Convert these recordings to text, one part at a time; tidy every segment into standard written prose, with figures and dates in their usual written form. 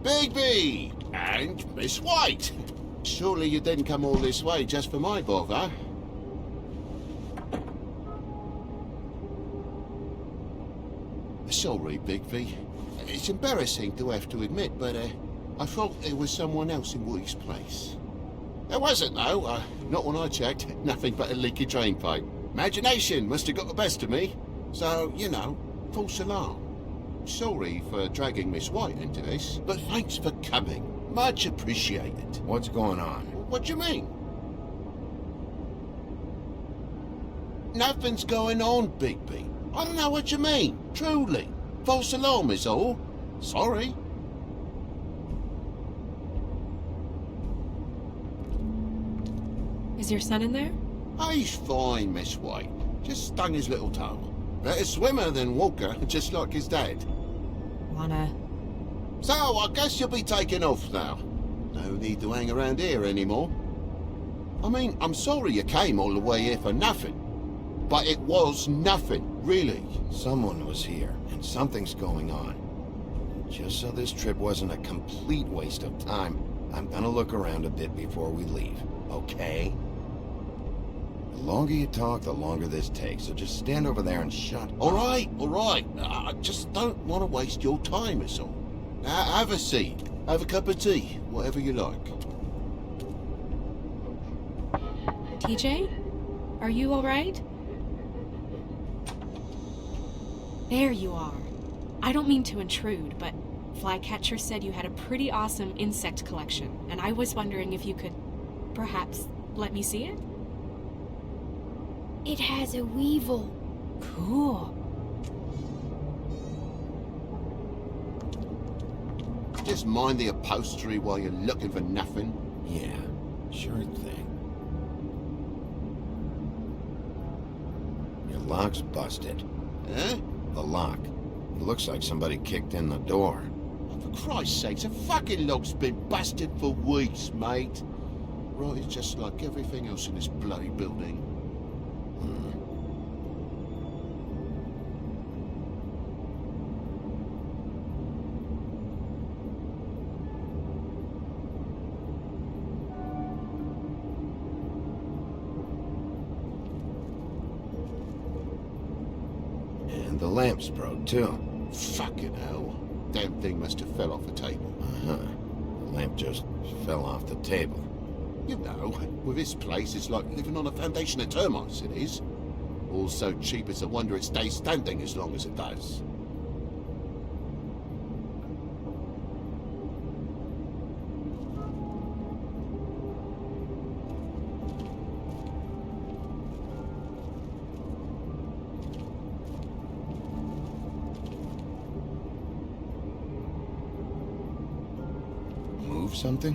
Bigby! And Miss White! Surely you didn't come all this way just for my bother? Sorry, Bigby. It's embarrassing to have to admit, but I thought there was someone else in Woody's place. There wasn't, though. Not when I checked. Nothing but a leaky drain pipe. Imagination must have got the best of me. So, you know, false alarm. sorry for dragging Miss White into this, but thanks for coming. Much appreciated. What's going on? What do you mean? Nothing's going on, Bigby. I don't know what you mean, truly. False alarm is all. Sorry. Is your son in there? He's fine, Miss White. Just stung his little toe. Better swimmer than walker, just like his dad. Wanna... So, I guess you'll be taking off now. No need to hang around here anymore. I mean, I'm sorry you came all the way here for nothing. But it was nothing, really. Someone was here, and something's going on. Just so this trip wasn't a complete waste of time, I'm gonna look around a bit before we leave, okay? The longer you talk, the longer this takes, so just stand over there and shut up. All right. I just don't want to waste your time, is all. Have a seat. Have a cup of tea. Whatever you like. TJ? Are you alright? There you are. I don't mean to intrude, but Flycatcher said you had a pretty awesome insect collection, and I was wondering if you could, perhaps, let me see it? It has a weevil. Cool. Just mind the upholstery while you're looking for nothing. Yeah, sure thing. Your lock's busted. Eh? The lock. It looks like somebody kicked in the door. Oh, for Christ's sakes, a fucking lock's been busted for weeks, mate. Right, it's just like everything else in this bloody building. And the lamp's broke, too. Fucking hell. Damn thing must have fell off the table. Uh-huh. The lamp just fell off the table. You know, with this place, it's like living on a foundation of termites, it is. All so cheap, it's a wonder it stays standing as long as it does. Move something?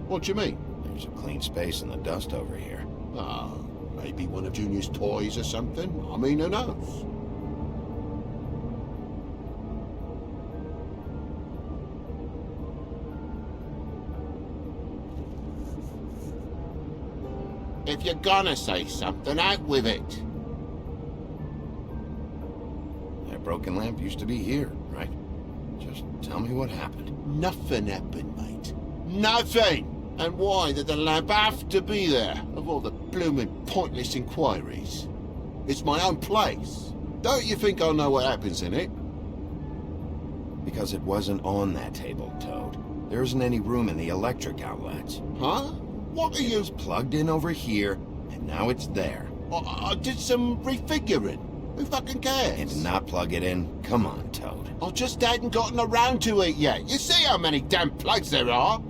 What do you mean? There's a clean space in the dust over here. Ah, maybe one of Junior's toys or something. I mean, who knows? If you're gonna say something, out with it. That broken lamp used to be here, right? Just tell me what happened. Nothing happened, mate. Nothing! And why did the lamp have to be there, of all the blooming pointless inquiries? It's my own place. Don't you think I'll know what happens in it? Because it wasn't on that table, Toad. There isn't any room in the electric outlets. Huh? What are you... It's plugged in over here, and now it's there. I did some refiguring. Who fucking cares? And to not plug it in? Come on, Toad. I just hadn't gotten around to it yet. You see how many damn plugs there are?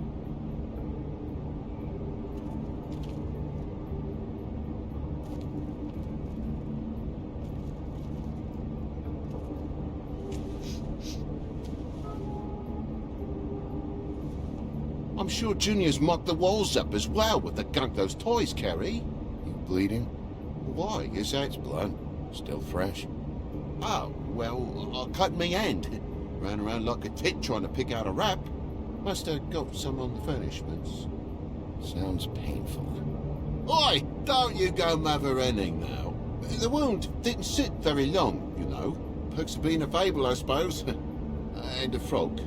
I'm sure Junior's mocked the walls up as well with the gunk those toys carry. You bleeding? Why? Is that... It's blood. Still fresh. Oh, well, I cut me hand. Ran around like a tit trying to pick out a wrap. Must have got some on the furnishments. Sounds painful. Oi! Don't you go mother-henning now. The wound didn't sit very long, you know. Perks of being a fable, I suppose. And a frog.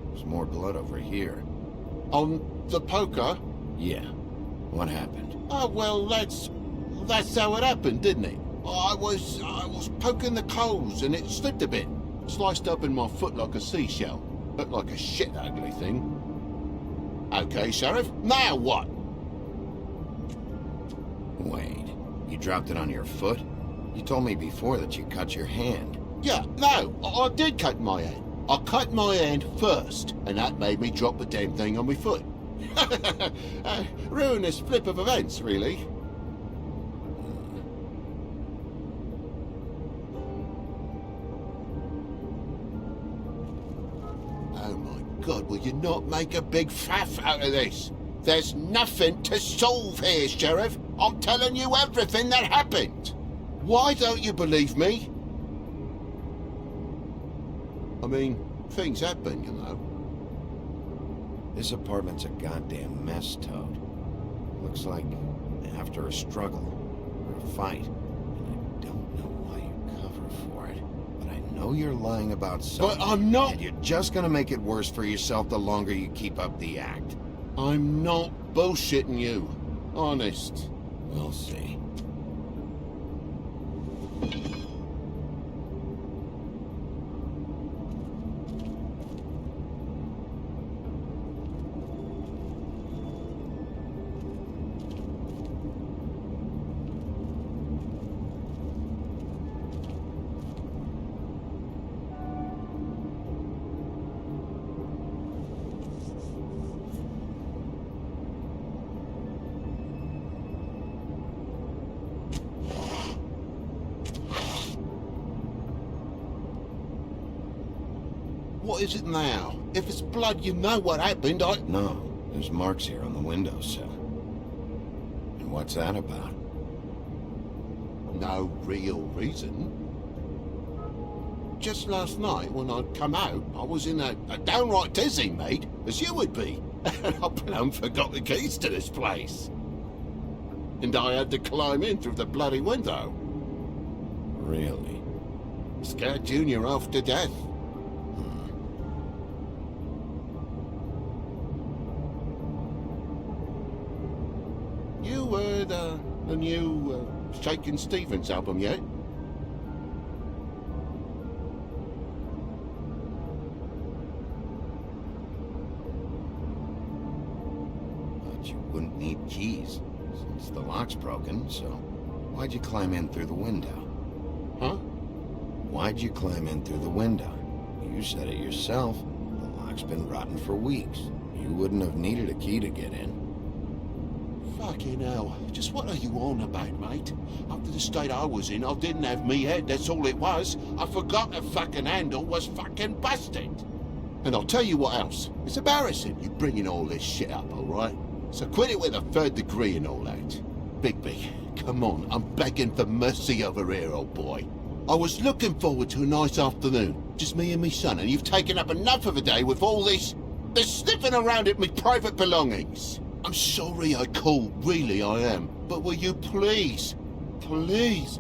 There's more blood over here. On the poker? Yeah. What happened? Oh, well, that's how it happened, didn't it? I was poking the coals and it slipped a bit. Sliced up in my foot like a seashell. Looked like a shit ugly thing. Okay, Sheriff, now what? Wait, you dropped it on your foot? You told me before that you cut your hand. Yeah, no, I did cut my hand. I cut my hand first, and that made me drop the damn thing on my foot. Ruinous flip of events, really. Oh my God, will you not make a big faff out of this? There's nothing to solve here, Sheriff. I'm telling you everything that happened. Why don't you believe me? I mean, things happen, you know. This apartment's a goddamn mess, Toad. Looks like after a struggle, or a fight. And I don't know why you cover for it, but I know you're lying about something. But I'm not. And you're just gonna make it worse for yourself the longer you keep up the act. I'm not bullshitting you. Honest. We'll see. What is it now? If it's blood, you know what happened. No, there's marks here on the windowsill. And what's that about? No real reason. Just last night, when I'd come out, I was in a downright dizzy, mate, as you would be. And I plumb forgot the keys to this place. And I had to climb in through the bloody window. Really? Scared Junior off to death. You heard the new Shakin' Stevens album yet? But you wouldn't need keys, since the lock's broken, so why'd you climb in through the window? Huh? Why'd you climb in through the window? You said it yourself. The lock's been rotten for weeks. You wouldn't have needed a key to get in. Fucking hell. Just what are you on about, mate? After the state I was in, I didn't have me head, that's all it was. I forgot the fucking handle was fucking busted. And I'll tell you what else. It's embarrassing you bringing all this shit up, alright? So quit it with a third degree and all that. Bigby, come on, I'm begging for mercy over here, old boy. I was looking forward to a nice afternoon, just me and me son, and you've taken up enough of a day with all this sniffing around at me private belongings. I'm sorry I called, really I am. But will you please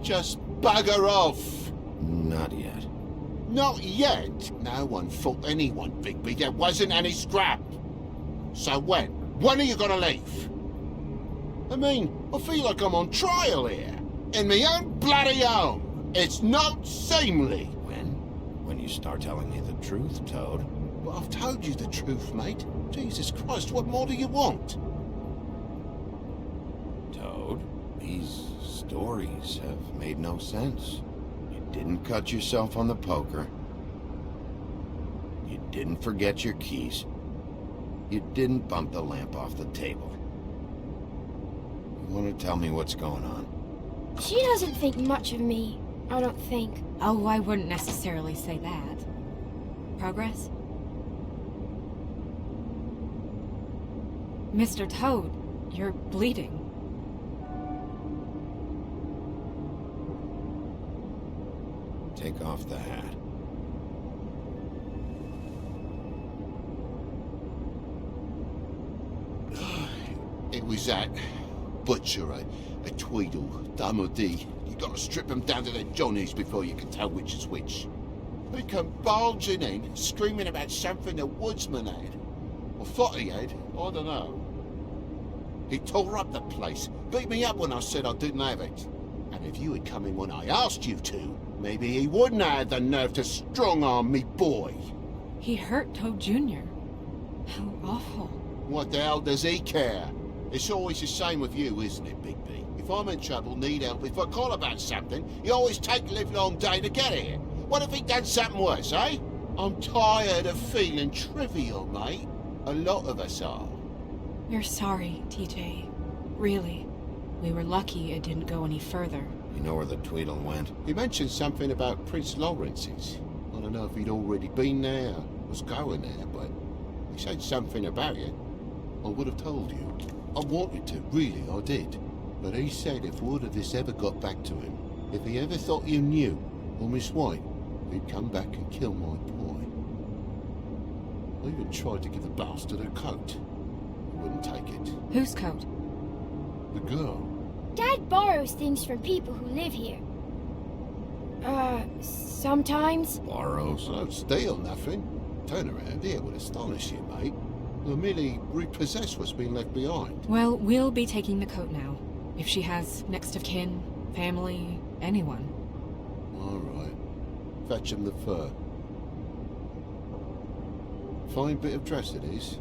just bugger off? Not yet. Not yet? No one fought anyone, Bigby. There wasn't any scrap. So when? When are you gonna leave? I mean, I feel like I'm on trial here. In my own bloody home. It's not seemly. When? When you start telling me the truth, Toad. But I've told you the truth, mate. Jesus Christ, what more do you want? Toad, these stories have made no sense. You didn't cut yourself on the poker. You didn't forget your keys. You didn't bump the lamp off the table. You want to tell me what's going on? She doesn't think much of me, I don't think. Oh, I wouldn't necessarily say that. Progress? Mr. Toad, you're bleeding. Take off the hat. It was that butcher, a Tweedle, Dumody. You gotta strip them down to their johnnies before you can tell which is which. They come bulging in, screaming about something the woodsman had. Or thought he had, I don't know. He tore up the place, beat me up when I said I didn't have it. And if you had come in when I asked you to, maybe he wouldn't have had the nerve to strong-arm me boy. He hurt Toad Jr. How awful. What the hell does he care? It's always the same with you, isn't it, Big B? If I'm in trouble, need help, if I call about something, you always take the livelong day to get here. What if he done something worse, eh? I'm tired of feeling trivial, mate. A lot of us are. We're sorry, TJ. Really. We were lucky it didn't go any further. You know where the Tweedle went? He mentioned something about Prince Lawrence's. I don't know if he'd already been there, was going there, but he said something about it. I would have told you. I wanted to, really, I did. But he said if word of this ever got back to him, if he ever thought you knew, or Miss White, he'd come back and kill my boy. I even tried to give the bastard a coat. He wouldn't take it. Whose coat? The girl. Dad borrows things from people who live here. Sometimes. Borrows? I don't steal nothing. Turn around here would astonish you, mate. I'll merely repossess what's been left behind. Well, we'll be taking the coat now. If she has next of kin, family, anyone. All right. Fetch him the fur. Fine bit of dress it is.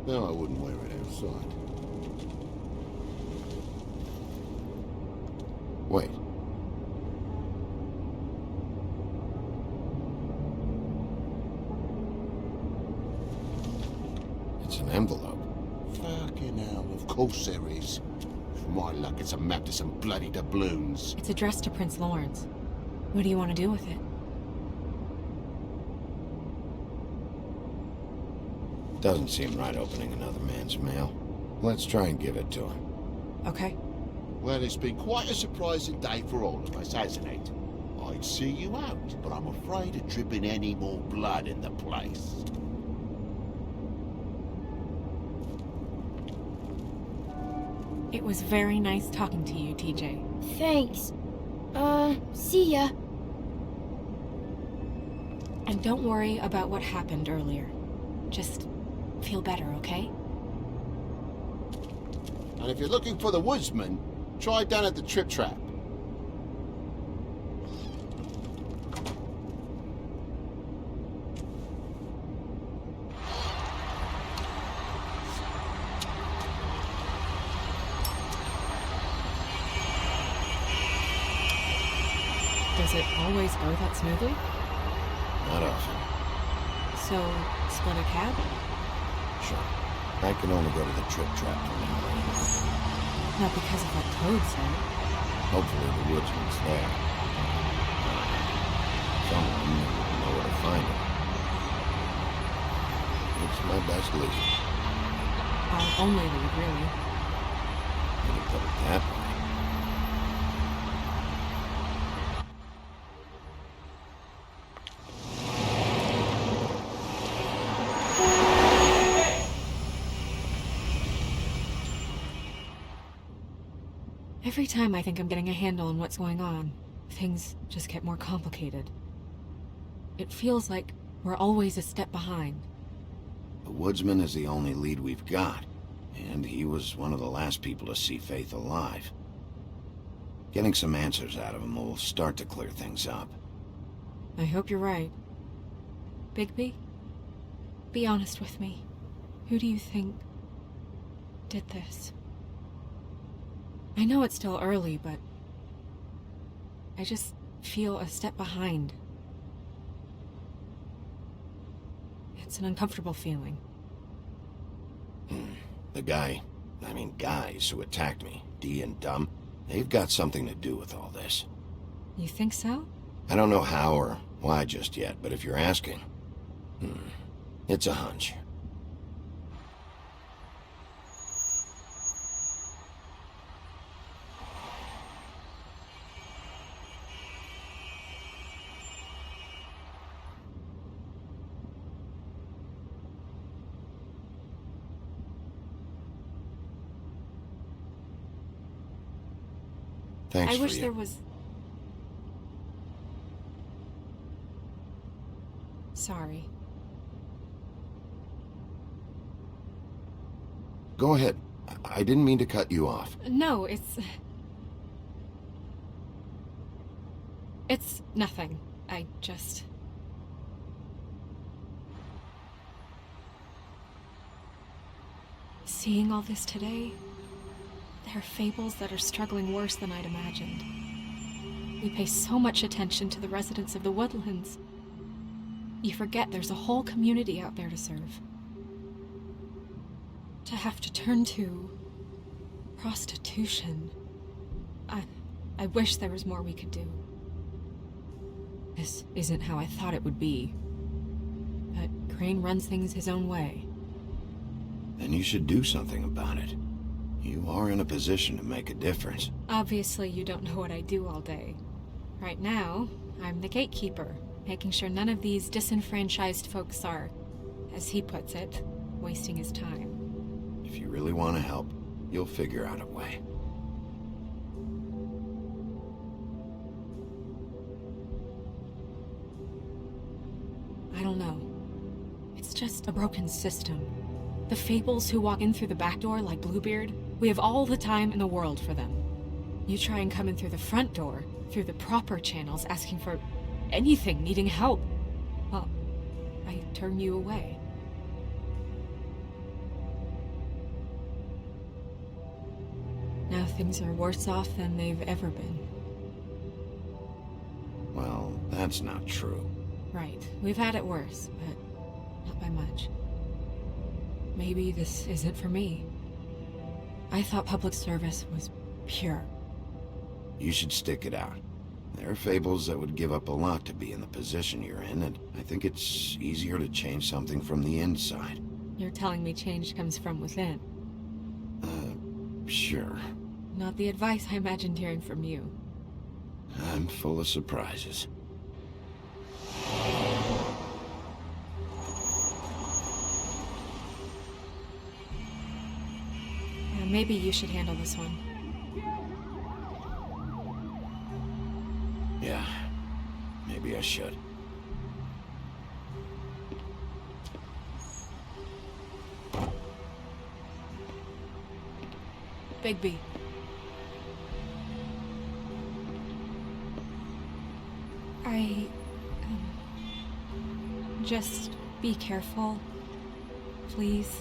No, I wouldn't wear it outside. Wait. It's an envelope. Fucking hell, of course there is. For my luck, it's a map to some bloody doubloons. It's addressed to Prince Lawrence. What do you want to do with it? Doesn't seem right opening another man's mail. Let's try and give it to him. Okay. Well, it's been quite a surprising day for all of us, hasn't it? I'd see you out, but I'm afraid of dripping any more blood in the place. It was very nice talking to you, TJ. Thanks. See ya. And don't worry about what happened earlier. Just feel better, okay? And if you're looking for the woodsman, try down at the Trip Trap. Does it always go that smoothly? Not often. So, split a cab? Sure. I can only go to the Trip Trap from now on. Not because of what Toad said. Hopefully the woodsman's there. Someone will know where to find him. It's my best lead. I'll only leave, really. When you put it that way. Every time I think I'm getting a handle on what's going on, things just get more complicated. It feels like we're always a step behind. The woodsman is the only lead we've got, and he was one of the last people to see Faith alive. Getting some answers out of him will start to clear things up. I hope you're right. Bigby, be honest with me. Who do you think did this? I know it's still early, but I just feel a step behind. It's an uncomfortable feeling. The guys who attacked me, Dee and Dumb, they've got something to do with all this. You think so? I don't know how or why just yet, but if you're asking, it's a hunch. Thanks I for wish you. there was... Sorry. Go ahead. I didn't mean to cut you off. No, it's nothing. I just... Seeing all this today, there are fables that are struggling worse than I'd imagined. We pay so much attention to the residents of the woodlands. You forget there's a whole community out there to serve. To have to turn to prostitution. I wish there was more we could do. This isn't how I thought it would be. But Crane runs things his own way. Then you should do something about it. You are in a position to make a difference. Obviously, you don't know what I do all day. Right now, I'm the gatekeeper, making sure none of these disenfranchised folks are, as he puts it, wasting his time. If you really want to help, you'll figure out a way. I don't know. It's just a broken system. The fables who walk in through the back door like Bluebeard, we have all the time in the world for them. You try and come in through the front door, through the proper channels, asking for anything, needing help. Well, I turn you away. Now things are worse off than they've ever been. Well, that's not true. Right. We've had it worse, but not by much. Maybe this isn't for me. I thought public service was pure. You should stick it out. There are fables that would give up a lot to be in the position you're in, and I think it's easier to change something from the inside. You're telling me change comes from within. Sure. Not the advice I imagined hearing from you. I'm full of surprises. Maybe you should handle this one. Yeah, maybe I should. Bigby. Just be careful, please.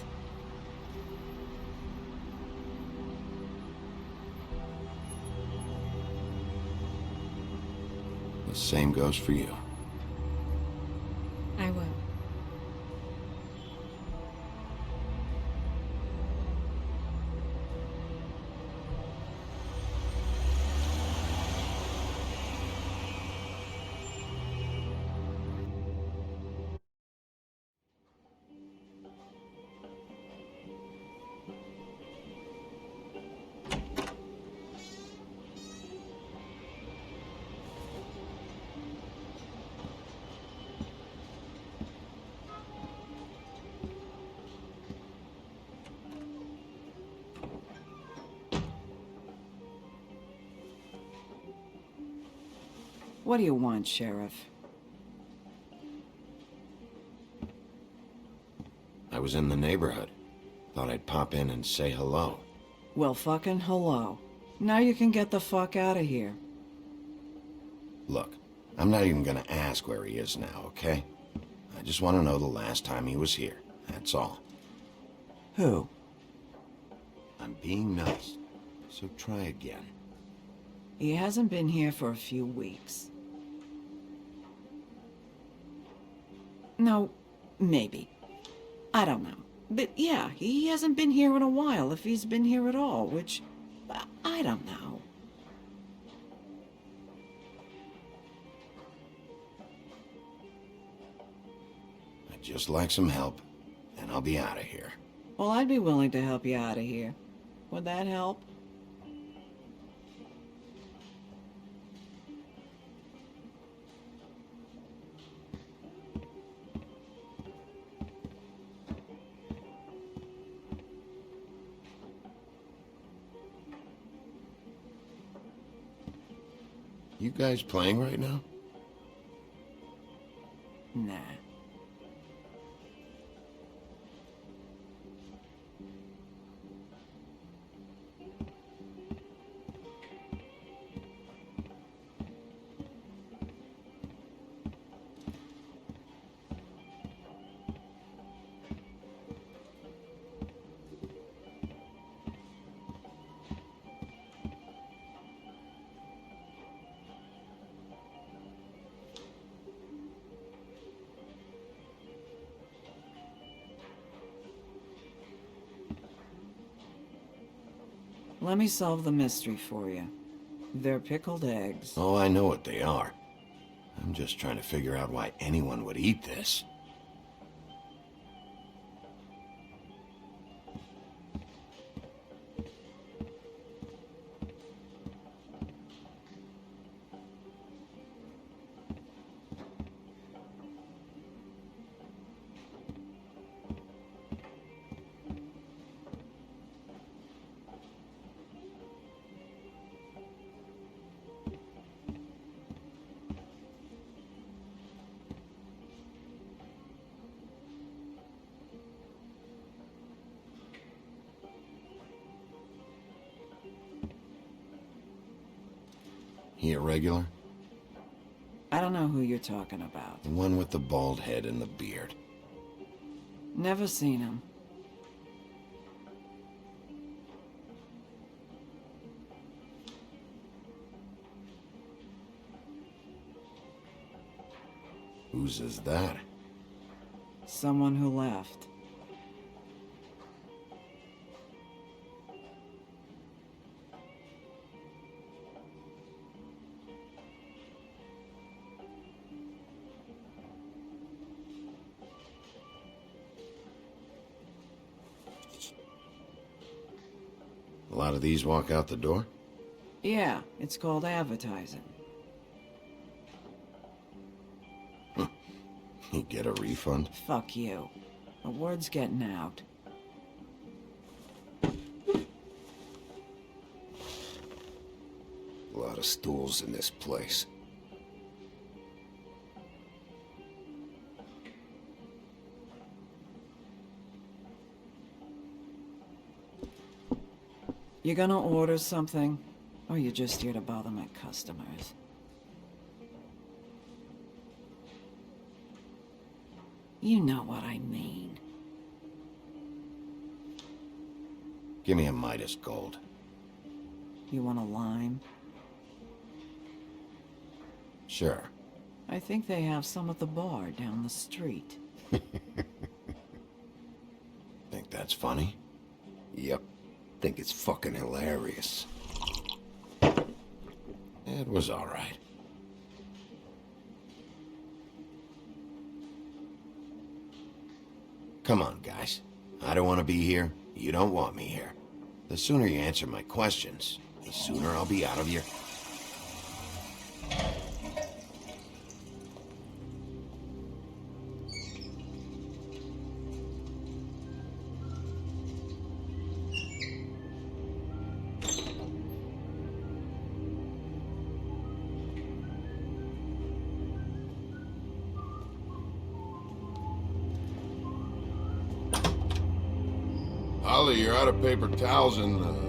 The same goes for you. I will. What do you want, Sheriff? I was in the neighborhood. Thought I'd pop in and say hello. Well, fucking hello. Now you can get the fuck out of here. Look, I'm not even gonna ask where he is now, okay? I just want to know the last time he was here. That's all. Who? I'm being nice, so try again. He hasn't been here for a few weeks. No, maybe. I don't know. But yeah, he hasn't been here in a while, if he's been here at all, which... I don't know. I'd just like some help, and I'll be out of here. Well, I'd be willing to help you out of here. Would that help? You guys playing right now? Nah. Let me solve the mystery for you. They're pickled eggs. Oh, I know what they are. I'm just trying to figure out why anyone would eat this. He a regular? I don't know who you're talking about. The one with the bald head and the beard. Never seen him. Whose is that? Someone who left. A lot of these walk out the door? Yeah, it's called advertising. You get a refund? Fuck you. The word's getting out. A lot of stools in this place. You gonna order something? Or you just here to bother my customers? You know what I mean. Give me a Midas Gold. You want a lime? Sure. I think they have some at the bar down the street. Think that's funny? Yep. Think it's fucking hilarious. It was alright. Come on, guys. I don't want to be here. You don't want me here. The sooner you answer my questions, the sooner I'll be out of your... Holly, you're out of paper towels and,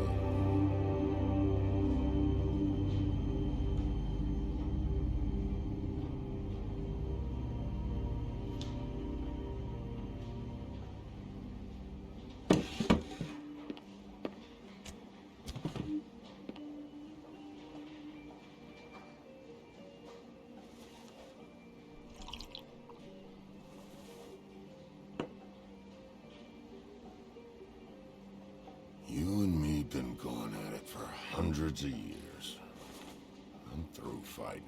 You and me been going at it for hundreds of years. I'm through fighting.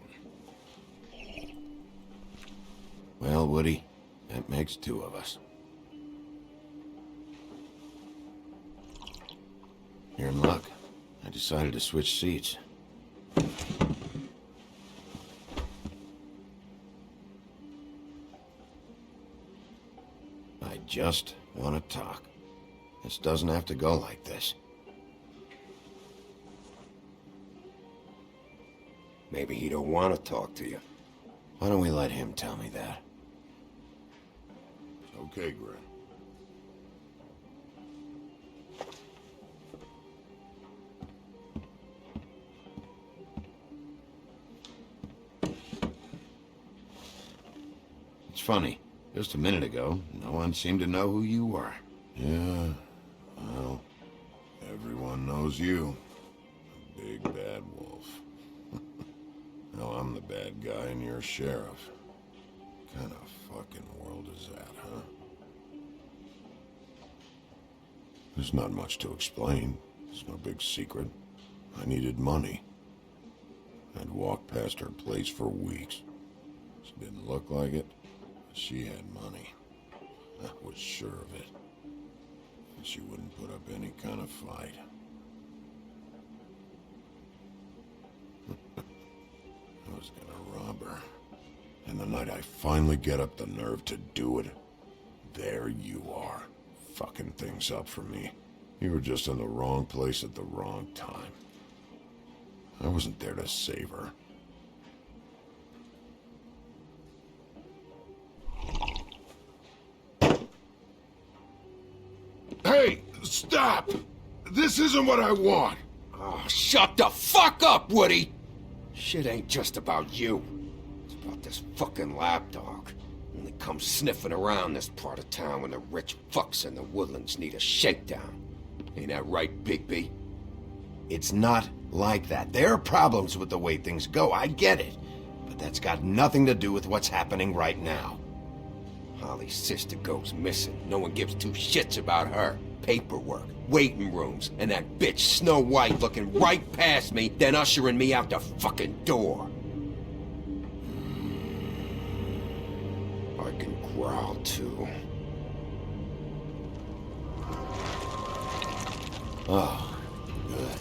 Well, Woody, that makes two of us. You're in luck. I decided to switch seats. I just want to talk. This doesn't have to go like this. Maybe he don't want to talk to you. Why don't we let him tell me that? It's okay, Grin. It's funny. Just a minute ago, no one seemed to know who you were. Yeah, well, everyone knows you. The big bad wolf. Now I'm the bad guy and you're sheriff. What kind of fucking world is that, huh? There's not much to explain. It's no big secret. I needed money. I'd walked past her place for weeks. She didn't look like it, but she had money. I was sure of it. And she wouldn't put up any kind of fight. I was gonna rob her. And the night I finally get up the nerve to do it, there you are, fucking things up for me. You were just in the wrong place at the wrong time. I wasn't there to save her. Hey, stop! This isn't what I want! Oh, shut the fuck up, Woody! Shit ain't just about you. It's about this fucking lapdog. Only comes sniffing around this part of town when the rich fucks in the woodlands need a shakedown. Ain't that right, Bigby? It's not like that. There are problems with the way things go, I get it. But that's got nothing to do with what's happening right now. Holly's sister goes missing. No one gives two shits about her. Paperwork, waiting rooms, and that bitch Snow White looking right past me, then ushering me out the fucking door. I can growl too. Oh, good.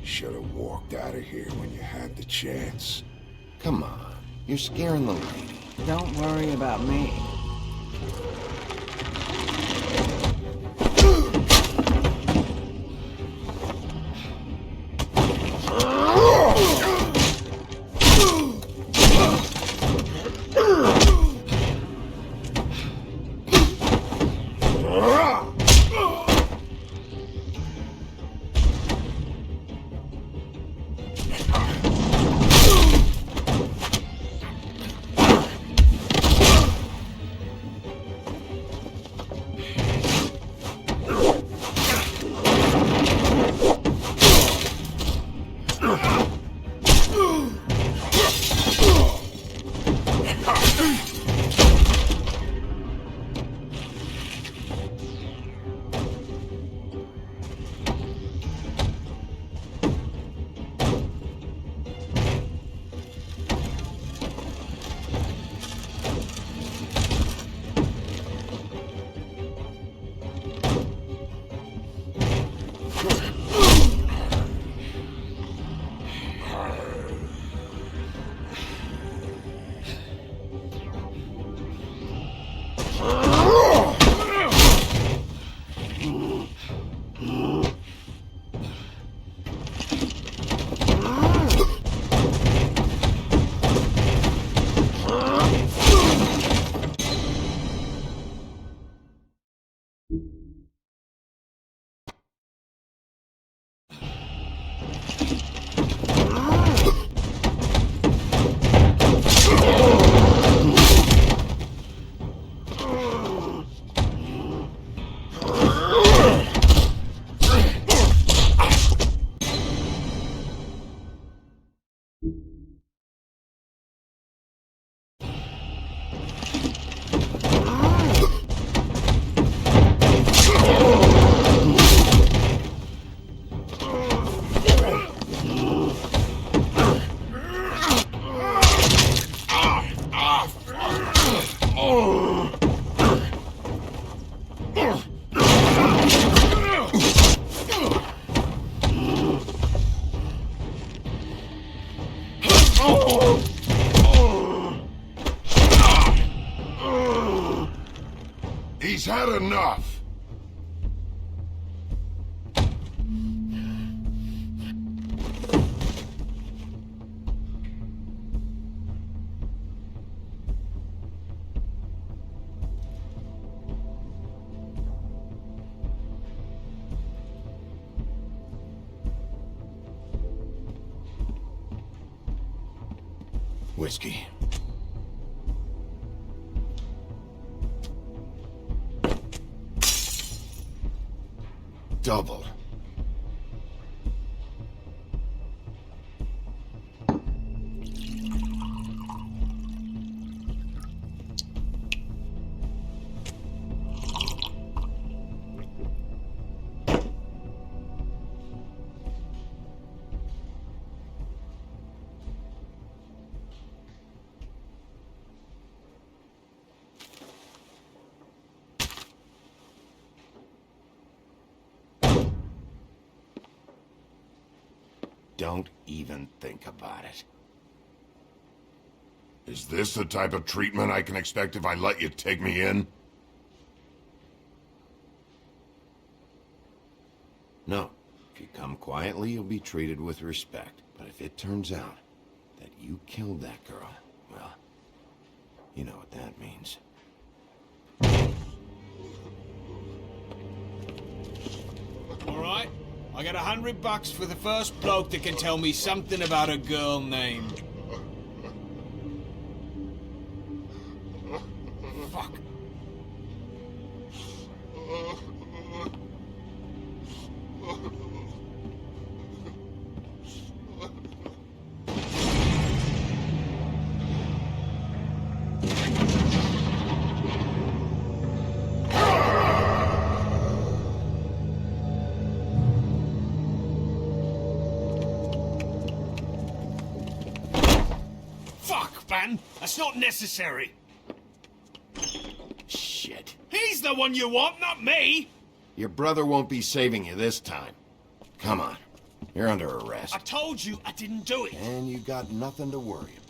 Should have walked out of here when you had the chance. Come on, you're scaring the lady. Don't worry about me. He's had enough. Whiskey. Double. don't even think about it. Is this the type of treatment I can expect if I let you take me in? No. If you come quietly, you'll be treated with respect. But if it turns out that you killed that girl, well, you know what that means. Alright, I got $100 for the first bloke that can tell me something about a girl named... Fuck. Fuck, man! That's not necessary! Shit. He's the one you want, not me! Your brother won't be saving you this time. Come on. You're under arrest. I told you I didn't do it! And you got nothing to worry about.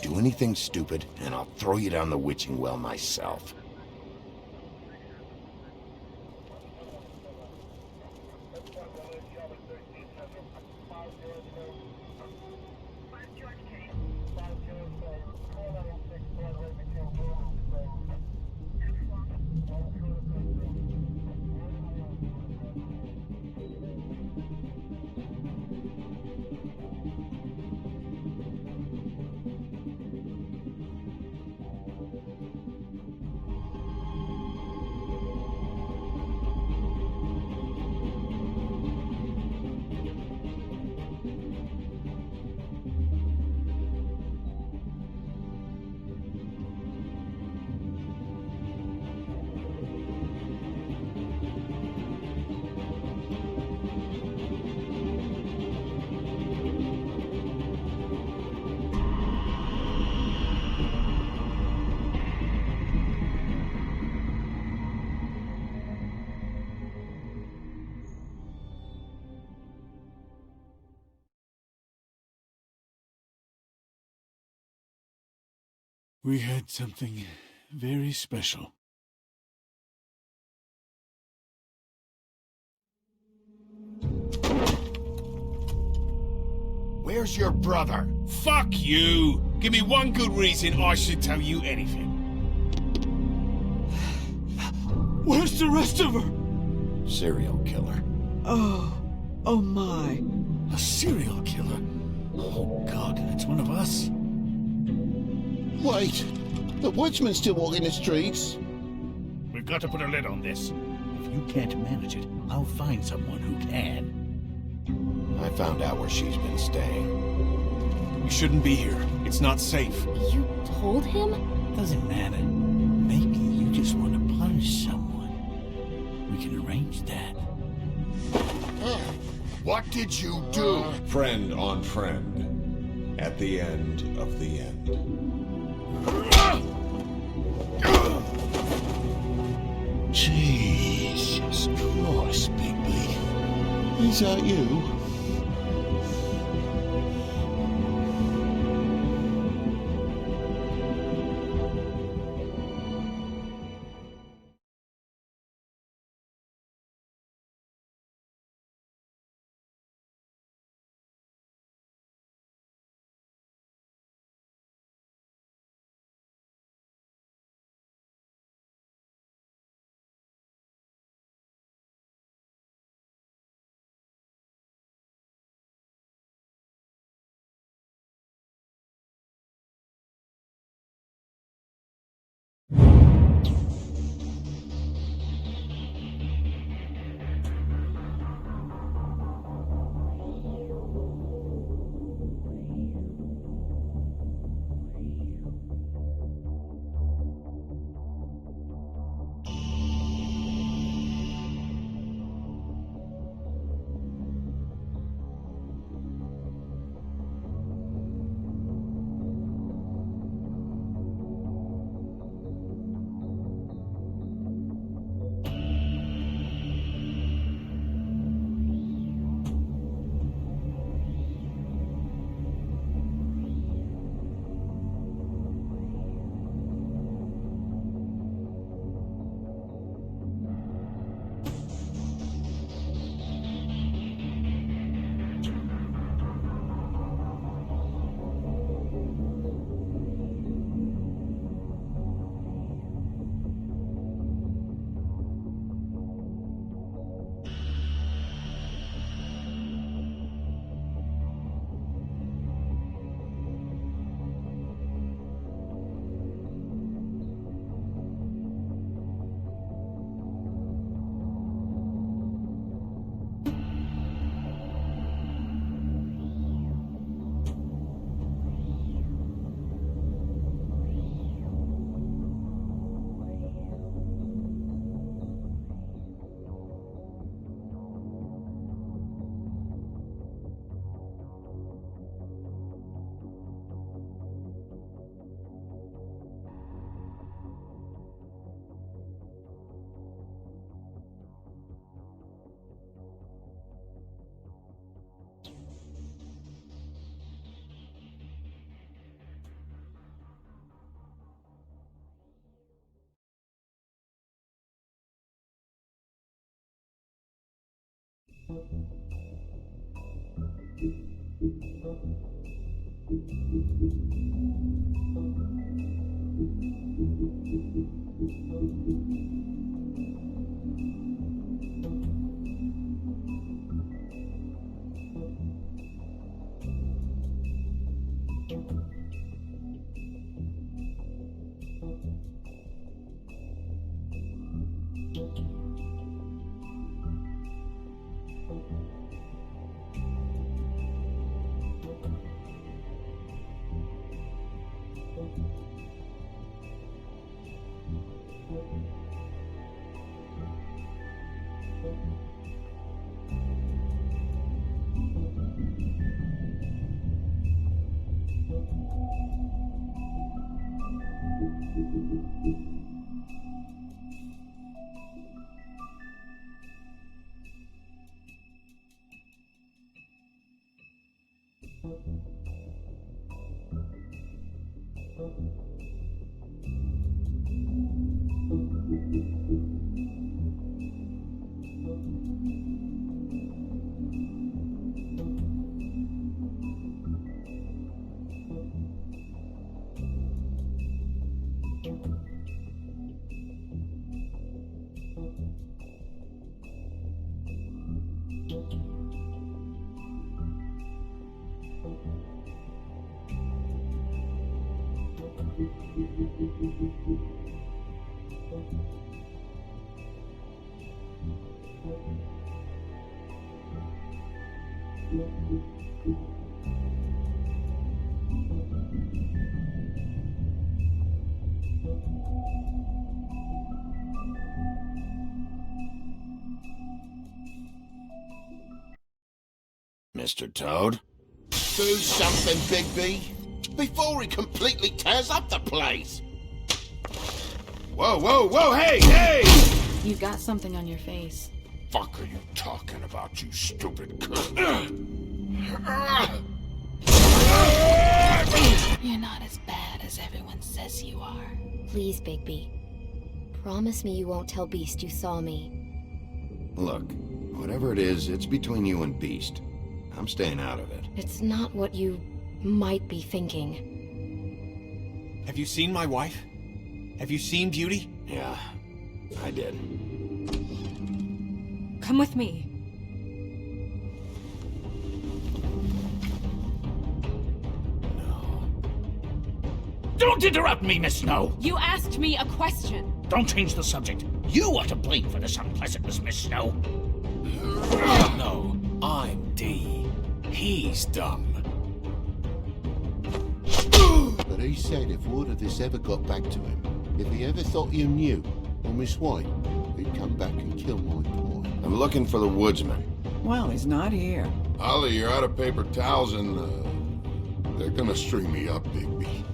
Do anything stupid, and I'll throw you down the witching well myself. We had something very special. Where's your brother? Fuck you! Give me one good reason I should tell you anything. Where's the rest of her? Serial killer. Oh my. A serial killer? Oh God, it's one of us. Wait, the woodsman's still walking the streets. We've got to put a lid on this. If you can't manage it, I'll find someone who can. I found out where she's been staying. You shouldn't be here. It's not safe. You told him? Doesn't matter. Maybe you just want to punish someone. We can arrange that. What did you do? Friend on friend. At the end of the end. Jesus Christ, Bigby. Is that you? Mr. Toad? Do something, Bigby, before he completely tears up the place. Whoa, whoa, whoa, hey, hey! You've got something on your face. Fuck are you talking about, you stupid cunt? You're not as bad as everyone says you are. Please, Bigby. Promise me you won't tell Beast you saw me. Look, whatever it is, it's between you and Beast. I'm staying out of it. It's not what you might be thinking. Have you seen my wife? Have you seen Beauty? Yeah, I did. Come with me. Don't interrupt me, Miss Snow! You asked me a question. Don't change the subject. You are to blame for this unpleasantness, Miss Snow. No, I'm D. He's dumb. But he said if word of this ever got back to him, if he ever thought you knew, or Miss White, he'd come back and kill my boy. I'm looking for the woodsman. Well, he's not here. Ollie, you're out of paper towels and, they're gonna string me up, Bigby.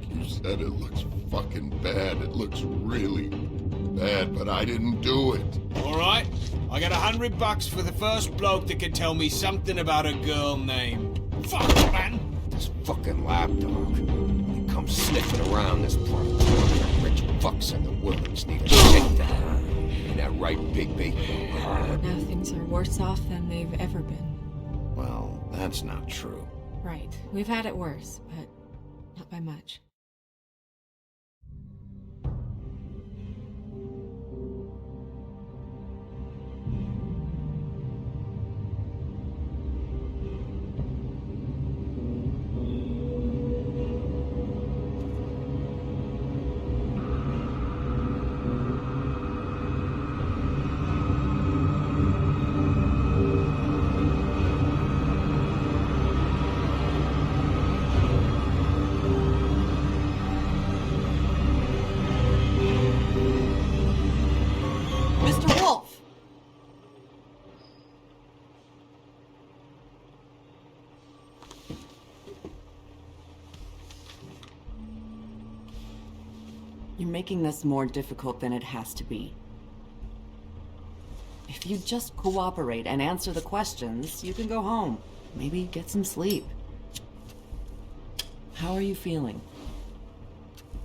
Like you said, it looks fucking bad. It looks really bad, but I didn't do it. All right, I got $100 for the first bloke that can tell me something about a girl named... Fuck, man! This fucking lapdog. He comes sniffing around this part of town. Rich fucks and the women's need a shakedown. Ain't that right, Bigby? Now things are worse off than they've ever been. Well, that's not true. Right. We've had it worse, but not by much. You're making this more difficult than it has to be. If you just cooperate and answer the questions, you can go home. Maybe get some sleep. How are you feeling?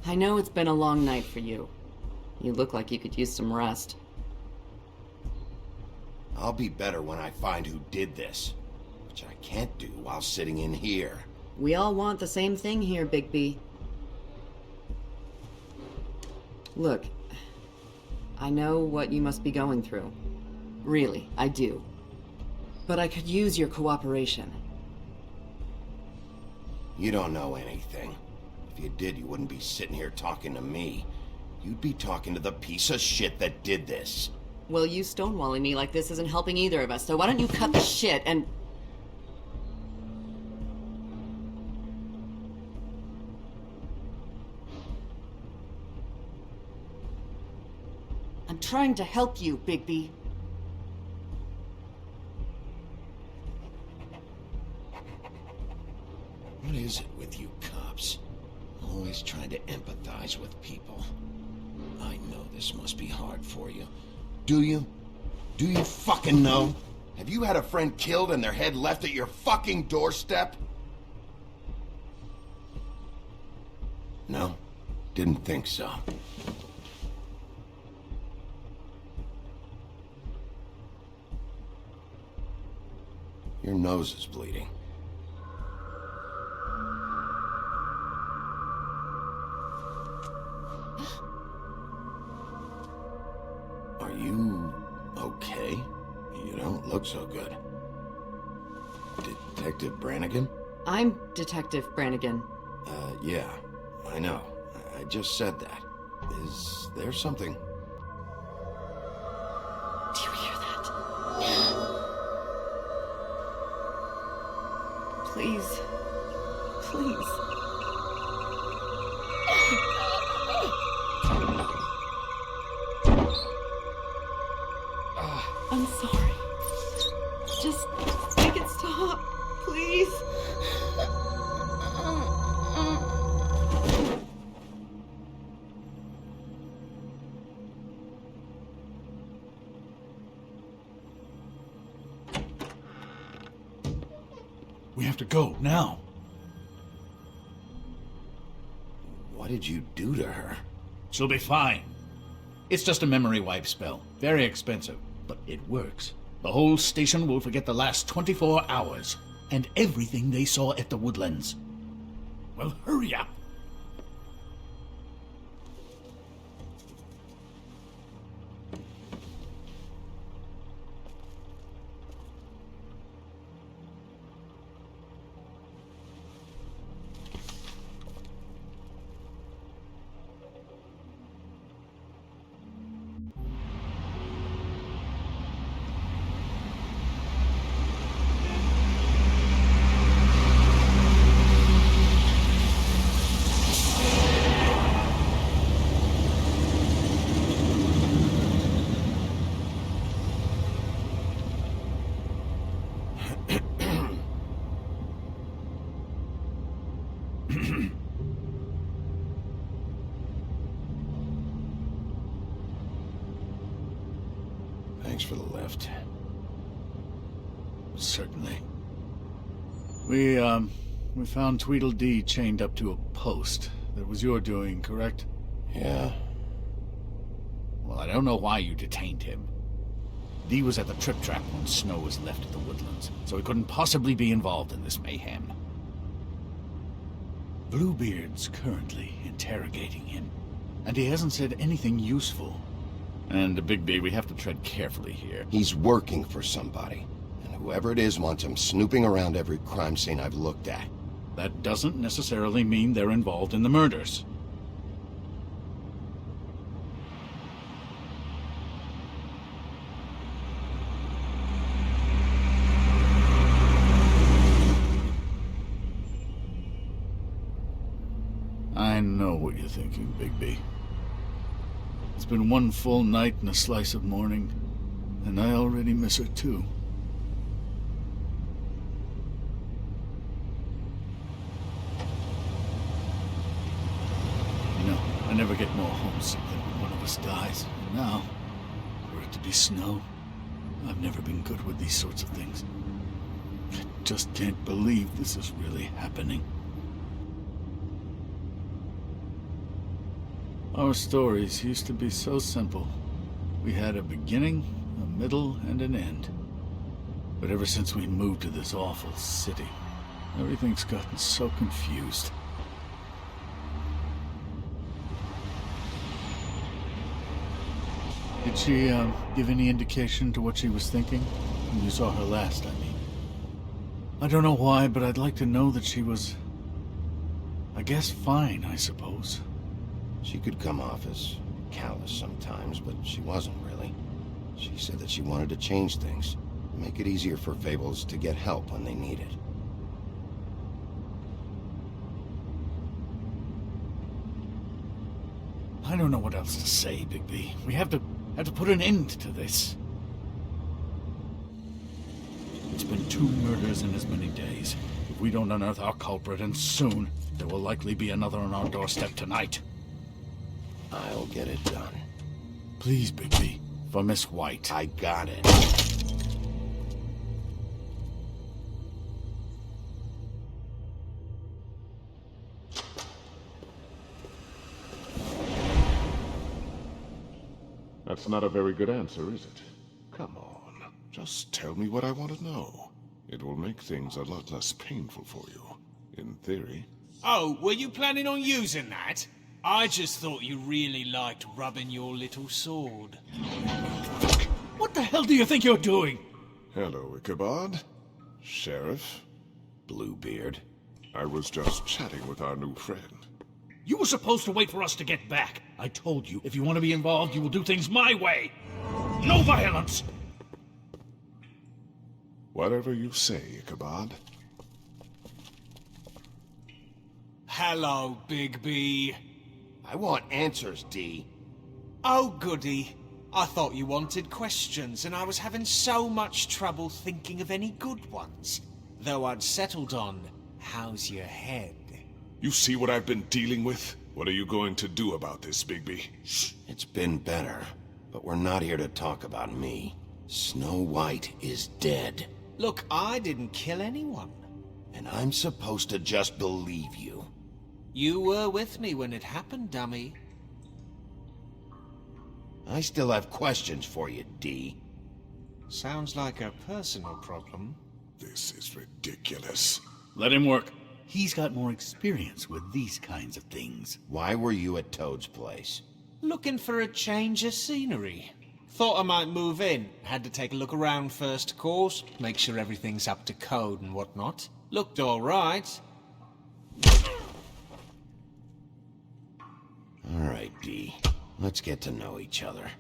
I know it's been a long night for you. You look like you could use some rest. I'll be better when I find who did this. Which I can't do while sitting in here. We all want the same thing here, Bigby. Look, I know what you must be going through. Really, I do. But I could use your cooperation. You don't know anything. If you did, you wouldn't be sitting here talking to me. You'd be talking to the piece of shit that did this. Well, you stonewalling me like this isn't helping either of us, so why don't you cut the shit and... I'm trying to help you, Bigby. What is it with you cops? Always trying to empathize with people. I know this must be hard for you. Do you? Do you fucking know? Have you had a friend killed and their head left at your fucking doorstep? No? Didn't think so. Your nose is bleeding. Are you okay? You don't look so good. Detective Brannigan? I'm Detective Brannigan. Yeah, I know. I just said that. Is there something? Do you hear that? Please. Please. I'm sorry. Just make it stop, please. We have to go, now. What did you do to her? She'll be fine. It's just a memory wipe spell. Very expensive, but it works. The whole station will forget the last 24 hours, and everything they saw at the Woodlands. Well, hurry up. Thanks for the lift. Certainly. We found Tweedledee chained up to a post. That was your doing, correct? Yeah. Well, I don't know why you detained him. Dee was at the Trip Trap when Snow was left at the Woodlands, so he couldn't possibly be involved in this mayhem. Bluebeard's currently interrogating him, and he hasn't said anything useful. And Bigby, we have to tread carefully here. He's working for somebody, and whoever it is wants him snooping around every crime scene I've looked at. That doesn't necessarily mean they're involved in the murders. I know what you're thinking, Bigby. It's been one full night and a slice of morning, and I already miss her too. You know, I never get more homesick than when one of us dies. And now, for it to be Snow, I've never been good with these sorts of things. I just can't believe this is really happening. Our stories used to be so simple. We had a beginning a middle and an end. But ever since we moved to this awful city, everything's gotten so confused. Did she, give any indication to what she was thinking? When you saw her last, I mean. I don't know why, but I'd like to know that she was... I guess fine, I suppose. She could come off as callous sometimes, but she wasn't really. She said that she wanted to change things, make it easier for Fables to get help when they need it. I don't know what else to say, Bigby. We have to put an end to this. It's been 2 murders in as many days. If we don't unearth our culprit, and soon, there will likely be another on our doorstep tonight. I'll get it done. Please, Bigby. For Miss White. I got it. That's not a very good answer, is it? Come on. Just tell me what I want to know. It will make things a lot less painful for you. In theory. Oh, were you planning on using that? I just thought you really liked rubbing your little sword. What the hell do you think you're doing? Hello, Ichabod. Sheriff. Bluebeard. I was just chatting with our new friend. You were supposed to wait for us to get back. I told you, if you want to be involved, you will do things my way. No violence! Whatever you say, Ichabod. Hello, Bigby. I want answers, D. Oh, goody. I thought you wanted questions, and I was having so much trouble thinking of any good ones. Though I'd settled on, how's your head? You see what I've been dealing with? What are you going to do about this, Bigby? It's been better, but we're not here to talk about me. Snow White is dead. Look, I didn't kill anyone. And I'm supposed to just believe you. You were with me when it happened, dummy. I still have questions for you, D. Sounds like a personal problem. This is ridiculous. Let him work. He's got more experience with these kinds of things. Why were you at Toad's place? Looking for a change of scenery. Thought I might move in. Had to take a look around first, of course. Make sure everything's up to code and whatnot. Looked all right. All right, D. Let's get to know each other.